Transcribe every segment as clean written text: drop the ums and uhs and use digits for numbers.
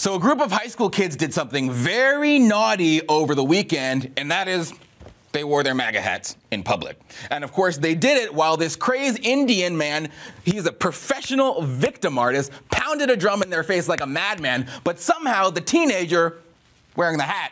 So a group of high school kids did something very naughty over the weekend, and that is they wore their MAGA hats in public. And of course, they did it while this crazed Indian man, he's a professional victim artist, pounded a drum in their face like a madman, but somehow the teenager wearing the hat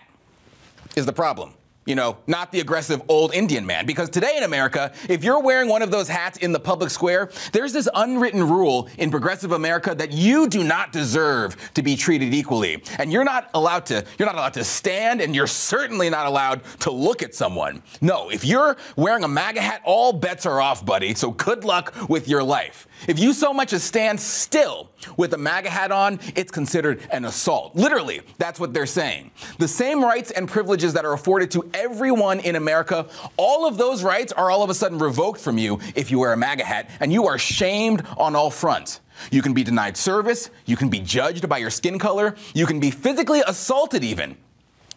is the problem. You know, not the aggressive old Indian man. Because today in America, if you're wearing one of those hats in the public square, there's this unwritten rule in progressive America that you do not deserve to be treated equally. And you're not allowed to stand, and you're certainly not allowed to look at someone. No, if you're wearing a MAGA hat, all bets are off, buddy. So good luck with your life. If you so much as stand still with a MAGA hat on, it's considered an assault. Literally, that's what they're saying. The same rights and privileges that are afforded to everyone in America, all of those rights are all of a sudden revoked from you if you wear a MAGA hat, and you are shamed on all fronts. You can be denied service, you can be judged by your skin color, you can be physically assaulted even.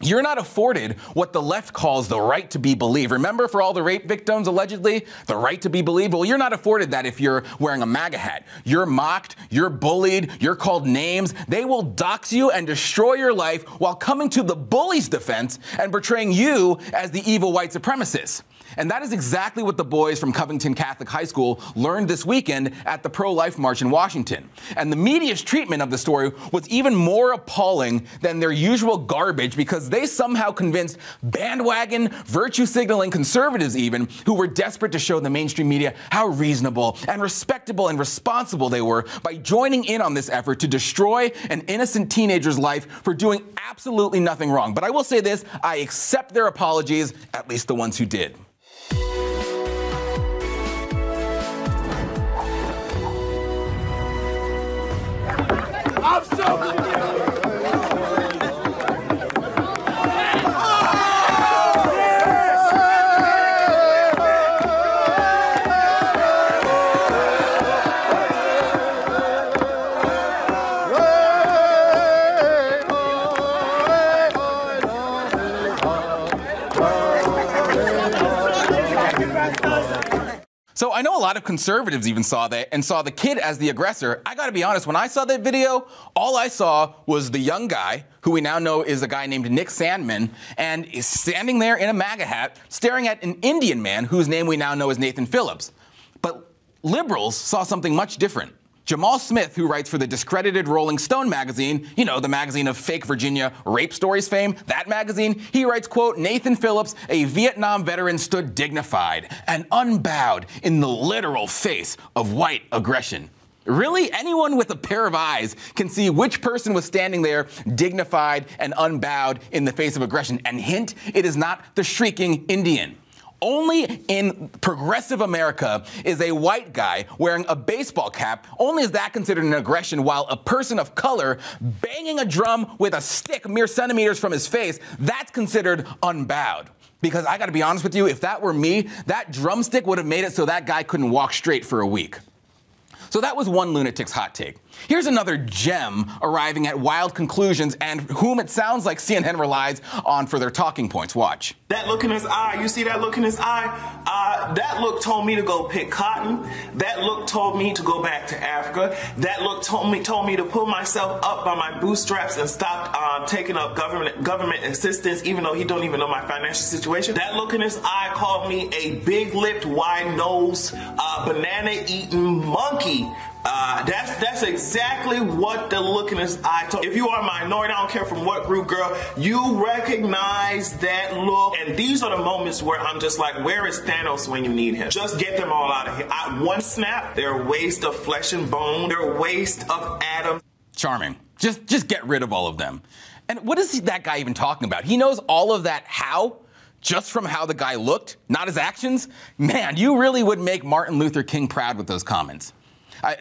You're not afforded what the left calls the right to be believed. Remember, for all the rape victims, allegedly, the right to be believed? Well, you're not afforded that if you're wearing a MAGA hat. You're mocked, you're bullied, you're called names. They will dox you and destroy your life while coming to the bully's defense and portraying you as the evil white supremacist. And that is exactly what the boys from Covington Catholic High School learned this weekend at the pro-life march in Washington. And the media's treatment of the story was even more appalling than their usual garbage, because they somehow convinced bandwagon, virtue-signaling conservatives even, who were desperate to show the mainstream media how reasonable and respectable and responsible they were by joining in on this effort to destroy an innocent teenager's life for doing absolutely nothing wrong. But I will say this, I accept their apologies, at least the ones who did. I'm so So I know a lot of conservatives even saw that and saw the kid as the aggressor. I gotta be honest, when I saw that video, all I saw was the young guy, who we now know is a guy named Nick Sandman, and is standing there in a MAGA hat, staring at an Indian man whose name we now know is Nathan Phillips. But liberals saw something much different. Jamal Smith, who writes for the discredited Rolling Stone magazine, you know, the magazine of fake Virginia rape stories fame, that magazine, he writes, quote, Nathan Phillips, a Vietnam veteran, stood dignified and unbowed in the literal face of white aggression. Really? Anyone with a pair of eyes can see which person was standing there dignified and unbowed in the face of aggression. And hint, it is not the shrieking Indian. Only in progressive America is a white guy wearing a baseball cap, only is that considered an aggression, while a person of color banging a drum with a stick mere centimeters from his face, that's considered unbowed. Because I gotta be honest with you, if that were me, that drumstick would have made it so that guy couldn't walk straight for a week. So that was one lunatic's hot take. Here's another gem arriving at wild conclusions and whom it sounds like CNN relies on for their talking points. Watch. That look in his eye, you see that look in his eye? That look told me to go pick cotton. That look told me to go back to Africa. That look told me to pull myself up by my bootstraps and stop taking up government assistance, even though he don't even know my financial situation. That look in his eye called me a big-lipped, wide-nosed, banana-eating monkey. That's exactly what the look in his eye told. If you are a minority, I don't care from what group, girl, you recognize that look. And these are the moments where I'm just like, where is Thanos when you need him? Just get them all out of here. One snap, they're a waste of flesh and bone. They're a waste of atoms. Charming. Just get rid of all of them. And what is that guy even talking about? He knows all of that how? Just from how the guy looked, not his actions? Man, you really would make Martin Luther King proud with those comments.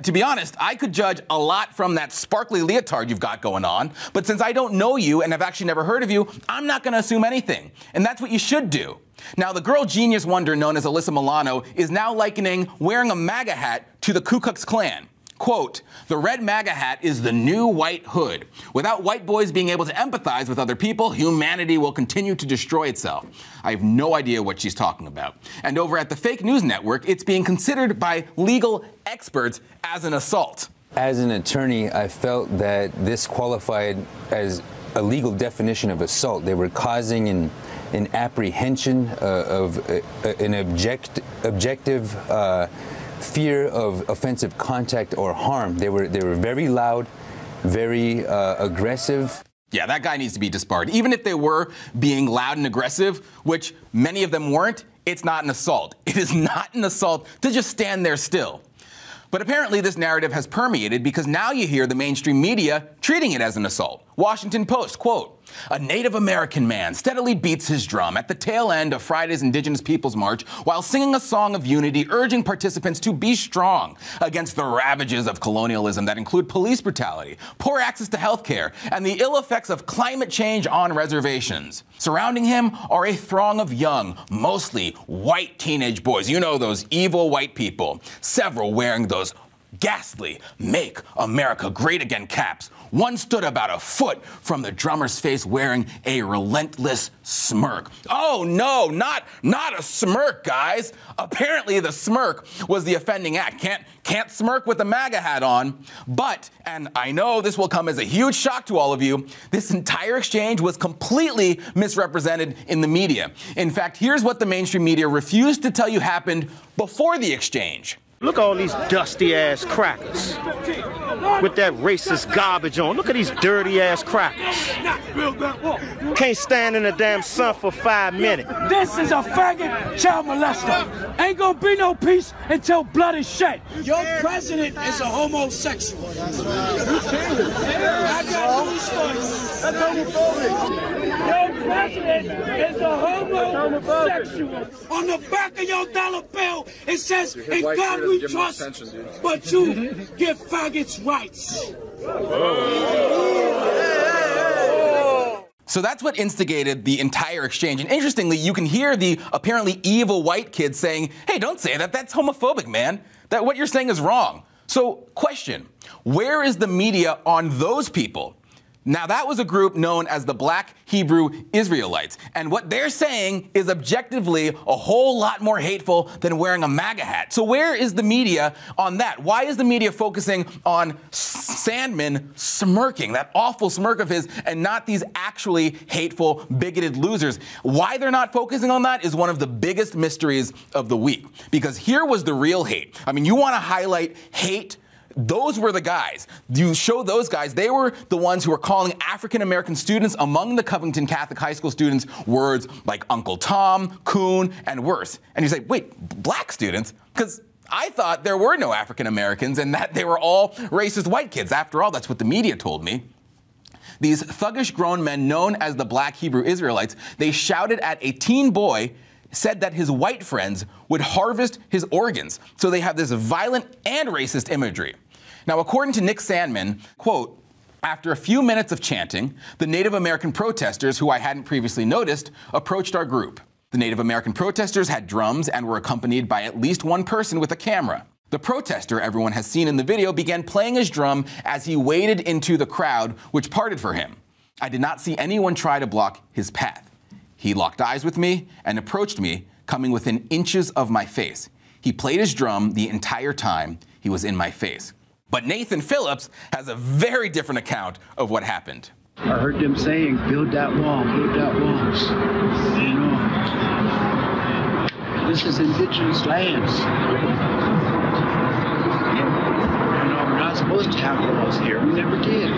To be honest, I could judge a lot from that sparkly leotard you've got going on, but since I don't know you and have actually never heard of you, I'm not going to assume anything. And that's what you should do. Now, the girl genius wonder known as Alyssa Milano is now likening wearing a MAGA hat to the Ku Klux Klan. Quote, the red MAGA hat is the new white hood. Without white boys being able to empathize with other people, humanity will continue to destroy itself. I have no idea what she's talking about. And over at the fake news network, it's being considered by legal experts as an assault. As an attorney, I felt that this qualified as a legal definition of assault. They were causing an apprehension of an objective fear of offensive contact or harm. They were very loud, very aggressive. Yeah, that guy needs to be disbarred. Even if they were being loud and aggressive, which many of them weren't, it's not an assault. It is not an assault to just stand there still. But apparently this narrative has permeated because now you hear the mainstream media treating it as an assault. Washington Post, quote, "A Native American man steadily beats his drum at the tail end of Friday's Indigenous Peoples March while singing a song of unity, urging participants to be strong against the ravages of colonialism that include police brutality, poor access to health care, and the ill effects of climate change on reservations. Surrounding him are a throng of young, mostly white teenage boys. You know, those evil white people, several wearing those ghastly "Make America Great Again" caps. One stood about a foot from the drummer's face wearing a relentless smirk. Oh no, not a smirk, guys. Apparently the smirk was the offending act. Can't smirk with a MAGA hat on. But, and I know this will come as a huge shock to all of you, this entire exchange was completely misrepresented in the media. In fact, here's what the mainstream media refused to tell you happened before the exchange. Look at all these dusty-ass crackers with that racist garbage on. Look at these dirty-ass crackers. Can't stand in the damn sun for 5 minutes. This is a faggot child molester. Ain't gonna be no peace until blood is shed. Your president is a homosexual. I got news for you. That's homophobic. Your president is a homosexual. On the back of your dollar bill, it says, "In God we trust," but you give faggots rights. So that's what instigated the entire exchange. And interestingly, you can hear the apparently evil white kids saying, "Hey, don't say that. That's homophobic, man. That what you're saying is wrong." So question, where is the media on those people? Now, that was a group known as the Black Hebrew Israelites. And what they're saying is objectively a whole lot more hateful than wearing a MAGA hat. So where is the media on that? Why is the media focusing on Sandman smirking, that awful smirk of his, and not these actually hateful, bigoted losers? Why they're not focusing on that is one of the biggest mysteries of the week. Because here was the real hate. I mean, you want to highlight hate? Those were the guys. You show those guys, they were the ones who were calling African-American students among the Covington Catholic High School students words like Uncle Tom, coon, and worse. And you say, wait, black students? Because I thought there were no African-Americans and that they were all racist white kids. After all, that's what the media told me. These thuggish grown men known as the Black Hebrew Israelites, they shouted at a teen boy, said that his white friends would harvest his organs. So they have this violent and racist imagery. Now, according to Nick Sandman, quote, "After a few minutes of chanting, the Native American protesters, who I hadn't previously noticed, approached our group. The Native American protesters had drums and were accompanied by at least one person with a camera. The protester everyone has seen in the video began playing his drum as he waded into the crowd, which parted for him. I did not see anyone try to block his path. He locked eyes with me and approached me, coming within inches of my face. He played his drum the entire time he was in my face." But Nathan Phillips has a very different account of what happened. I heard them saying, "Build that wall, build that walls." You know, this is indigenous lands. You know, we're not supposed to have walls here. We never did.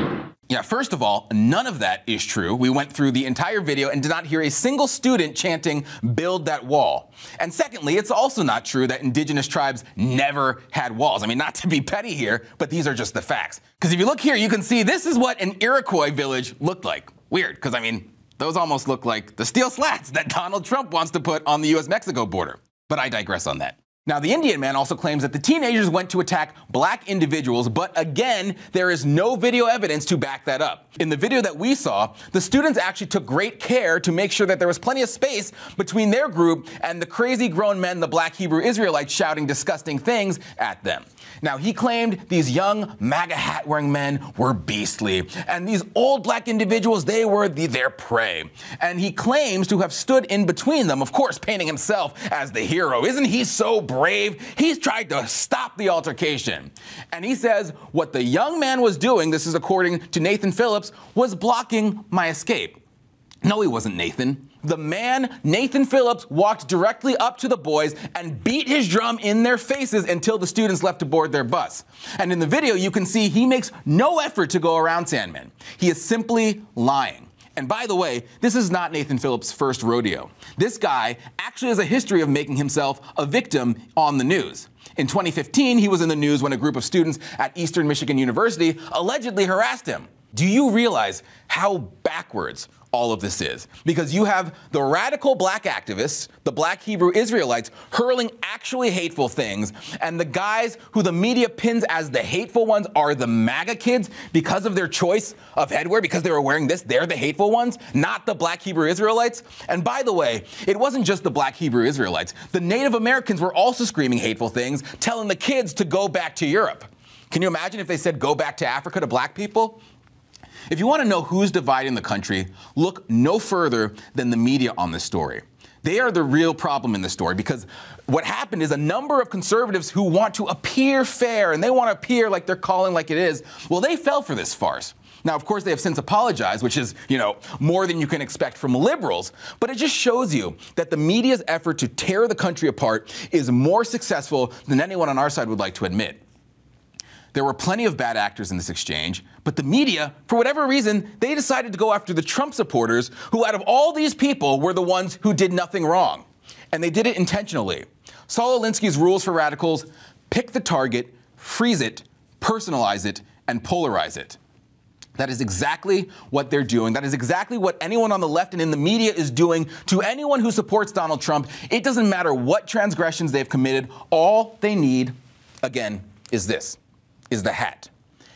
Yeah, first of all, none of that is true. We went through the entire video and did not hear a single student chanting, "Build that wall." And secondly, it's also not true that indigenous tribes never had walls. I mean, not to be petty here, but these are just the facts. Because if you look here, you can see this is what an Iroquois village looked like. Weird, because I mean, those almost look like the steel slats that Donald Trump wants to put on the US-Mexico border. But I digress on that. Now, the Indian man also claims that the teenagers went to attack black individuals, but again, there is no video evidence to back that up. In the video that we saw, the students actually took great care to make sure that there was plenty of space between their group and the crazy grown men, the Black Hebrew Israelites, shouting disgusting things at them. Now, he claimed these young MAGA hat-wearing men were beastly, and these old black individuals, they were their prey. And he claims to have stood in between them, of course, painting himself as the hero. Isn't he so brave. He's tried to stop the altercation. And he says what the young man was doing, this is according to Nathan Phillips, was blocking my escape. No, he wasn't, Nathan. The man, Nathan Phillips, walked directly up to the boys and beat his drum in their faces until the students left to board their bus. And in the video, you can see he makes no effort to go around Sandman. He is simply lying. And by the way, this is not Nathan Phillips' first rodeo. This guy actually has a history of making himself a victim on the news. In 2015, he was in the news when a group of students at Eastern Michigan University allegedly harassed him. Do you realize how backwards all of this is? Because you have the radical black activists, the black Hebrew Israelites, hurling actually hateful things, and the guys who the media pins as the hateful ones are the MAGA kids because of their choice of headwear, because they were wearing this, they're the hateful ones, not the black Hebrew Israelites. And by the way, it wasn't just the black Hebrew Israelites. The Native Americans were also screaming hateful things, telling the kids to go back to Europe. Can you imagine if they said go back to Africa to black people? If you want to know who's dividing the country, look no further than the media on this story. They are the real problem in this story, because what happened is a number of conservatives who want to appear fair and they want to appear like they're calling like it is, well, they fell for this farce. Now, of course, they have since apologized, which is, more than you can expect from liberals, but it just shows you that the media's effort to tear the country apart is more successful than anyone on our side would like to admit. There were plenty of bad actors in this exchange, but the media, for whatever reason, they decided to go after the Trump supporters, who out of all these people were the ones who did nothing wrong. And they did it intentionally. Saul Alinsky's rules for radicals: pick the target, freeze it, personalize it, and polarize it. That is exactly what they're doing. That is exactly what anyone on the left and in the media is doing to anyone who supports Donald Trump. It doesn't matter what transgressions they've committed. All they need, again, is this. Is the hat.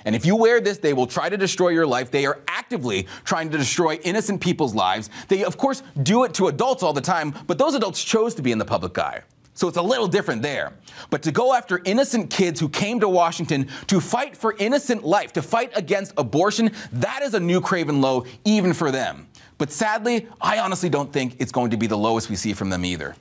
And if you wear this, they will try to destroy your life. They are actively trying to destroy innocent people's lives. They, of course, do it to adults all the time, but those adults chose to be in the public eye. So it's a little different there. But to go after innocent kids who came to Washington to fight for innocent life, to fight against abortion, that is a new craven low, even for them. But sadly, I honestly don't think it's going to be the lowest we see from them either.